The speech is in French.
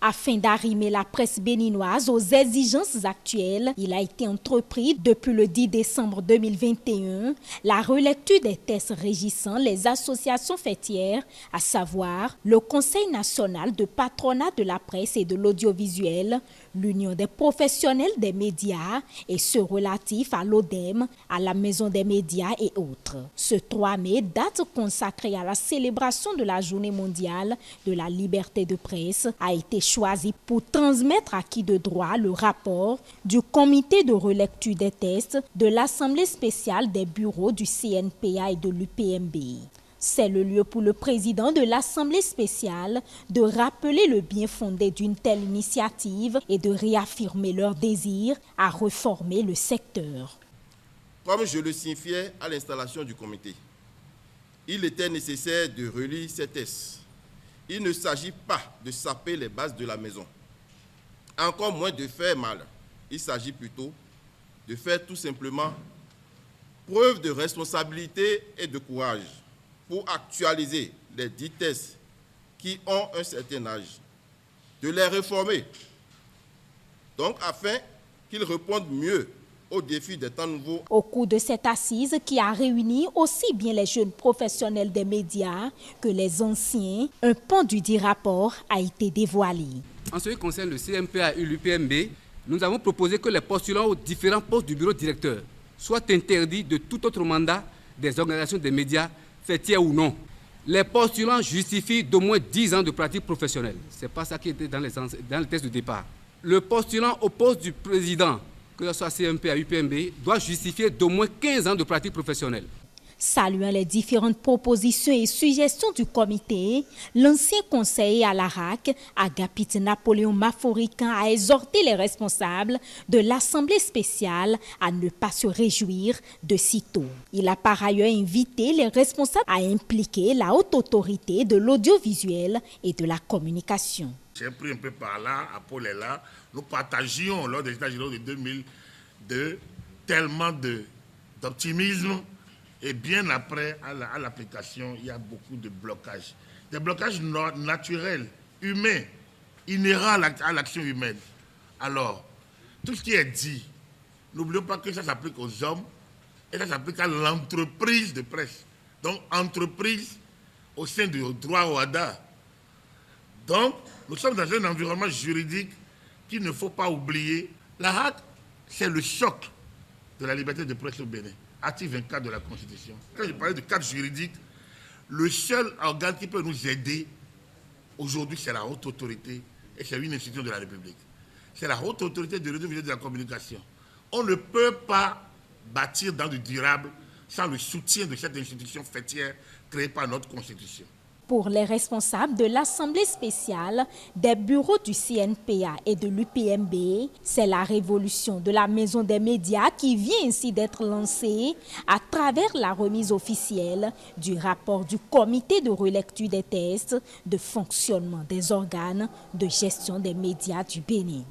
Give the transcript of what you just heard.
Afin d'arrimer la presse béninoise aux exigences actuelles, il a été entrepris depuis le 10 décembre 2021 la relecture des textes régissant les associations fêtières, à savoir le Conseil national de patronat de la presse et de l'audiovisuel, l'Union des professionnels des médias et ceux relatifs à l'ODEM, à la Maison des médias et autres. Ce 3 mai, date consacrée à la célébration de la Journée mondiale de la liberté de presse, a été choisi pour transmettre à qui de droit le rapport du comité de relecture des textes de l'Assemblée spéciale des bureaux du CNPA et de l'UPMB. C'est le lieu pour le président de l'Assemblée spéciale de rappeler le bien fondé d'une telle initiative et de réaffirmer leur désir à réformer le secteur. Comme je le signifiais à l'installation du comité, il était nécessaire de relire ces textes. Il ne s'agit pas de saper les bases de la maison, encore moins de faire mal. Il s'agit plutôt de faire tout simplement preuve de responsabilité et de courage pour actualiser les 10 textes qui ont un certain âge, de les réformer, donc afin qu'ils répondent mieux aux défis des temps nouveaux. Au cours de cette assise qui a réuni aussi bien les jeunes professionnels des médias que les anciens, un pan du dit rapport a été dévoilé. En ce qui concerne le CNPA et l'UPMB, nous avons proposé que les postulants aux différents postes du bureau directeur soient interdits de tout autre mandat des organisations des médias, fêtières ou non. Les postulants justifient d'au moins 10 ans de pratique professionnelle. Ce n'est pas ça qui était dans le test de départ. Le postulant au poste du président, que ce soit CNPA, UPMB, doit justifier d'au moins 15 ans de pratique professionnelle. Saluant les différentes propositions et suggestions du comité, l'ancien conseiller à l'ARAC, Agapit Napoléon Maforican, a exhorté les responsables de l'Assemblée spéciale à ne pas se réjouir de sitôt. Il a par ailleurs invité les responsables à impliquer la haute autorité de l'audiovisuel et de la communication. J'ai pris un peu par là, à Paul est là. Nous partagions lors des États généraux de 2002 tellement d'optimisme. Et bien après, à l'application, il y a beaucoup de blocages. Des blocages naturels, humains, inhérents à l'action humaine. Alors, tout ce qui est dit, n'oublions pas que ça s'applique aux hommes et ça s'applique à l'entreprise de presse. Donc, entreprise au sein du droit au HADA. Donc, nous sommes dans un environnement juridique qu'il ne faut pas oublier. La HAC, c'est le choc de la liberté de presse au Bénin. Article 24 de la Constitution. Quand je parlais de cadre juridique, le seul organe qui peut nous aider aujourd'hui, c'est la haute autorité et c'est une institution de la République. C'est la haute autorité de l'audiovisuel de la communication. On ne peut pas bâtir dans du durable sans le soutien de cette institution fêtière créée par notre Constitution. Pour les responsables de l'Assemblée spéciale, des bureaux du CNPA et de l'UPMB, c'est la révolution de la Maison des médias qui vient ainsi d'être lancée à travers la remise officielle du rapport du comité de relecture des tests de fonctionnement des organes de gestion des médias du Bénin.